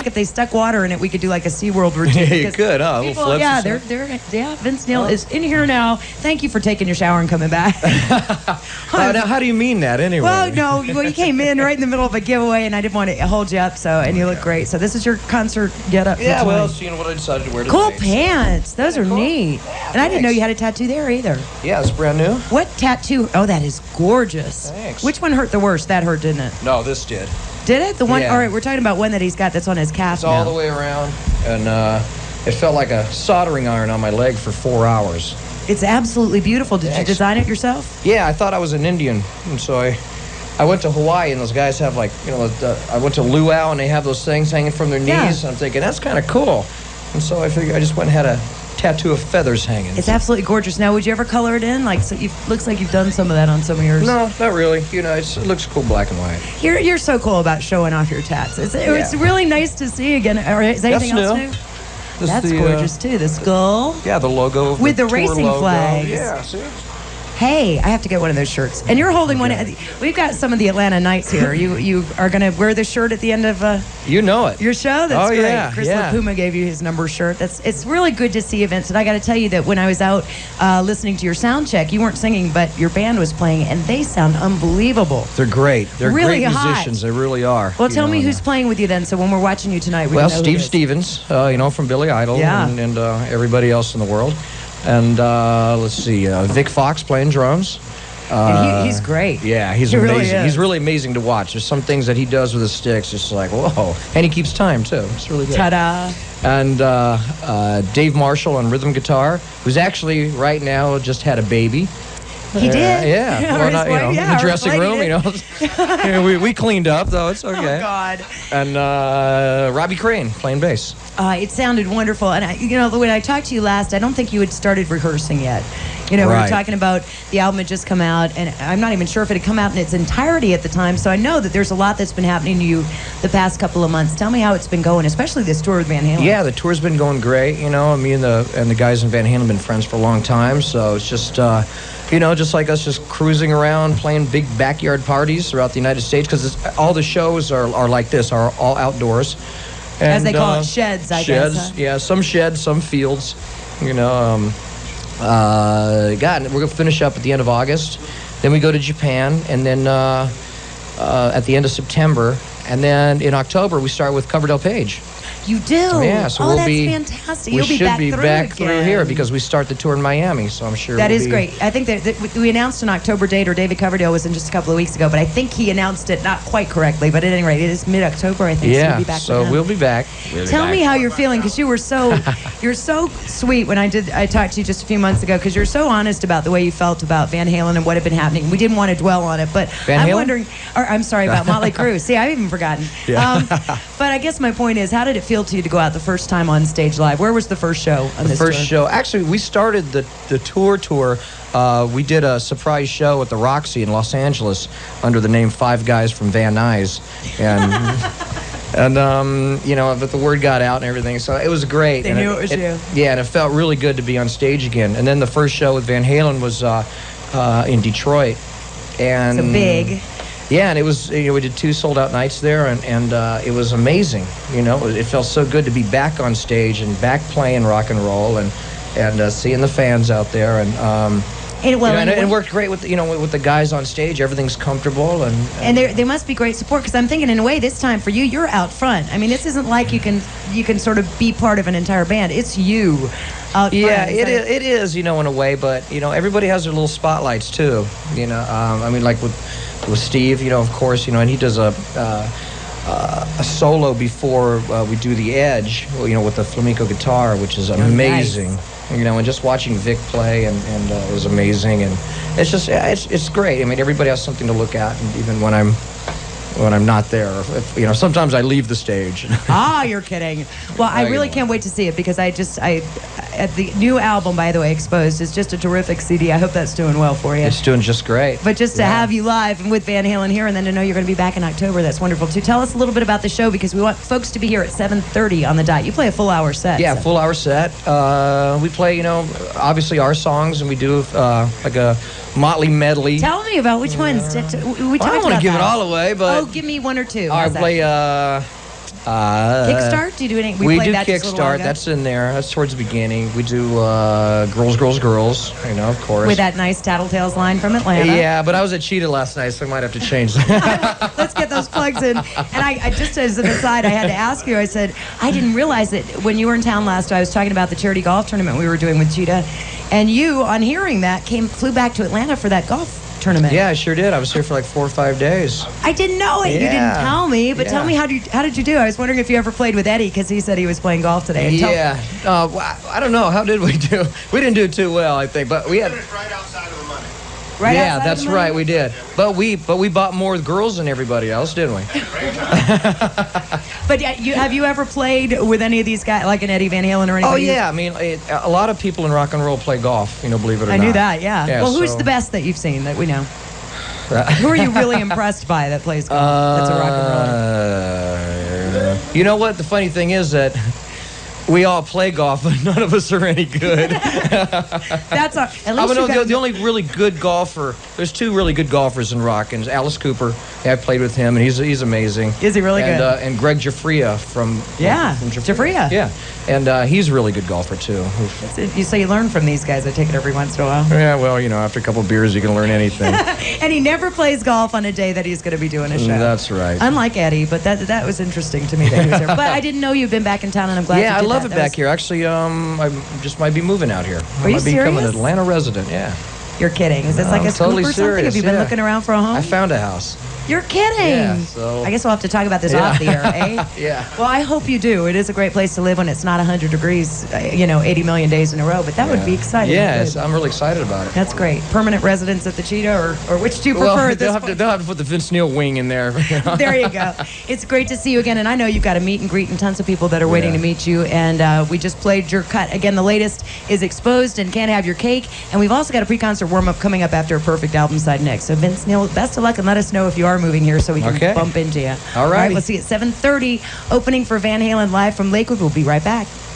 ask if they stuck water in it, we could do like a SeaWorld routine. Yeah, you could, huh? People, Vince Neil is in here now. Thank you for taking your shower and coming back. Now, how do you mean that anyway? Well, you came in right in the middle of a giveaway, and I didn't want to hold you up, and you look great. So this is your concert get-up. Yeah, well, seeing what I decided to wear today. Cool pants. Those are neat. Yeah, and I didn't know you had a tattoo there either. Yeah, it's brand new. What tattoo? Oh, that is gorgeous. Thanks. Which one hurt the worst? That hurt, didn't it? No, this did. Did it? The one? Yeah. All right, we're talking about one that he's got that's on his calf It's all the way around, and it felt like a soldering iron on my leg for 4 hours. It's absolutely beautiful. Did you design it yourself? Yeah, I thought I was an Indian, and so I went to Hawaii, and those guys have I went to luau, and they have those things hanging from their knees, and I'm thinking, that's kind of cool. And so I figured I just went and had a tattoo of feathers hanging. It's absolutely gorgeous. Now, would you ever color it in? Looks like you've done some of that on some of yours. No, not really. It looks cool black and white. You're so cool about showing off your tats. It's really nice to see again. Is anything else new? That's gorgeous too. The skull. Yeah, the logo. With the racing flags. Yeah, see? Hey, I have to get one of those shirts. And you're holding one. We've got some of the Atlanta Knights here. You are going to wear the shirt at the end of you know it. Your show? That's great. Yeah, Chris LaPuma gave you his number shirt. It's really good to see events. And I got to tell you that when I was out listening to your sound check, you weren't singing, but your band was playing, and they sound unbelievable. They're great. They're really great musicians. They really are. Well, tell me who's playing with you then, so when we're watching you tonight, we can know Steve Stevens, from Billy Idol and everybody else in the world. And let's see, Vic Fox playing drums. He's great. Yeah, he's amazing. Really he's really amazing to watch. There's some things that he does with his sticks, just like, whoa. And he keeps time, too. It's really good. Ta-da. And Dave Marshall on rhythm guitar, who's actually, right now, just had a baby. He did? Yeah. Well, not, in the dressing room, we cleaned up, though. It's okay. Oh, God. And Robbie Crane playing bass. It sounded wonderful. And, when I talked to you last, I don't think you had started rehearsing yet. We were talking about the album had just come out, and I'm not even sure if it had come out in its entirety at the time, so I know that there's a lot that's been happening to you the past couple of months. Tell me how it's been going, especially this tour with Van Halen. Yeah, the tour's been going great. Me and the guys in Van Halen have been friends for a long time, so it's just... just like us just cruising around, playing big backyard parties throughout the United States, because all the shows are like this, are all outdoors. And, as they call it, sheds, I guess. Sheds, yeah, some sheds, some fields. We're going to finish up at the end of August. Then we go to Japan, and then at the end of September. And then in October, we start with Coverdale Page. You do? Yeah, so that's fantastic. We should be back through here because we start the tour in Miami, so I'm sure that is great. I think that we announced an October date, or David Coverdale was in just a couple of weeks ago, but I think he announced it not quite correctly, but at any rate, it is mid-October, I think, yeah, so we'll be back so we'll be back. Tell me how you're feeling, because you're so sweet when I talked to you just a few months ago, because you're so honest about the way you felt about Van Halen and what had been happening. We didn't want to dwell on it, but I'm wondering, I'm sorry, about Motley Crue. See, I've even forgotten. Yeah. But I guess my point is, how did it feel to you to go out the first time on stage live? Where was the first show on this tour? The first show, actually, we started the tour. We did a surprise show at the Roxy in Los Angeles under the name Five Guys from Van Nuys, and but the word got out and everything, so it was great. They knew it was you. Yeah, and it felt really good to be on stage again. And then the first show with Van Halen was in Detroit, and so big. Yeah, and it was, we did 2 sold-out nights there, and it was amazing. It felt so good to be back on stage and back playing rock and roll and seeing the fans out there. And it worked great with with the guys on stage. Everything's comfortable, and there must be great support, because I'm thinking in a way this time for you, you're out front. I mean, this isn't like you can sort of be part of an entire band. It's you out front. Yeah, it is, in a way, but everybody has their little spotlights too. I mean, like with Steve, of course, and he does a solo before we do The Edge, with the flamenco guitar, which is amazing. Nice. And just watching Vic play and it was amazing, and it's just it's great. I mean, everybody has something to look at, and even when I'm not there, sometimes I leave the stage. You're kidding. Well, I really can't wait to see it, because the new album, by the way, Exposed, is just a terrific CD. I hope that's doing well for you. It's doing just great. But just to have you live and with Van Halen here, and then to know you're going to be back in October, that's wonderful too. Tell us a little bit about the show, because we want folks to be here at 7:30 on the dot. You play a full hour set. Yeah, full hour set. We play, obviously our songs, and we do like a Motley medley. Tell me about which ones. We talked I don't want to give it all away, but give me one or two. I play Kickstart? Do you do any? We played do that just a little while Kickstart. ago. That's in there. That's towards the beginning. We do Girls, Girls, Girls, of course. With that nice Tattletales line from Atlanta. Yeah, but I was at Cheetah last night, so I might have to change that. Let's get those plugs in. And I just as an aside, I had to ask you, I said, I didn't realize that when you were in town last, I was talking about the charity golf tournament we were doing with Cheetah. And you, on hearing that, flew back to Atlanta for that golf tournament. Yeah, I sure did. I was here for like 4 or 5 days. I didn't know it. You didn't tell me, but tell me, how did you do? I was wondering if you ever played with Eddie, because he said he was playing golf today. I don't know. How did we do? We didn't do too well, I think, but we had. Right outside of the money. Right yeah, outside that's of the money? right. We did, but we bought more girls than everybody else, didn't we? But have you ever played with any of these guys, like an Eddie Van Halen or anybody? Oh yeah, I mean, a lot of people in rock and roll play golf. Believe it or not. I knew that. Yeah. Well, who's so- the best that you've seen that we know? Who are you really impressed by that plays golf? That's a rock and roller. You know what? The funny thing is that we all play golf, but none of us are any good. That's at least the only really good golfer. There's 2 really good golfers in rock, and Alice Cooper. I played with him, and he's amazing. Is he really good? And Greg Giuffria from Giuffria. Yeah, and he's a really good golfer too. So you learn from these guys. I take it every once in a while. Yeah, well, after a couple of beers, you can learn anything. And he never plays golf on a day that he's going to be doing a show. That's right. Unlike Eddie, but that was interesting to me that he was there. But I didn't know you'd been back in town, and I'm glad. Yeah, you did I love that. it back here. Actually, I just might be moving out here. Are you might become an serious? Atlanta resident. Yeah. You're kidding. Is this No, like I'm a scoop totally or something? serious, Have you been yeah. looking around for a home? I found a house. You're kidding. Yeah, so- I guess we'll have to talk about this off the air, eh? Yeah. Well, I hope you do. It is a great place to live when it's not 100 degrees, 80 million days in a row. But that would be exciting. Yes, I'm really excited about it. That's great. Permanent residence at the Cheetah, or which do you prefer? Well, at this they'll have to put the Vince Neil wing in there. There you go. It's great to see you again, and I know you've got a meet and greet and tons of people that are waiting to meet you, and we just played your cut. Again, the latest is Exposed and Can't Have Your Cake, and we've also got a pre-concert warm-up coming up after a perfect album side next. So Vince Neil, best of luck, and let us know if you are moving here so we can bump into you. All right. We'll see you at 7:30, opening for Van Halen live from Lakewood. We'll be right back.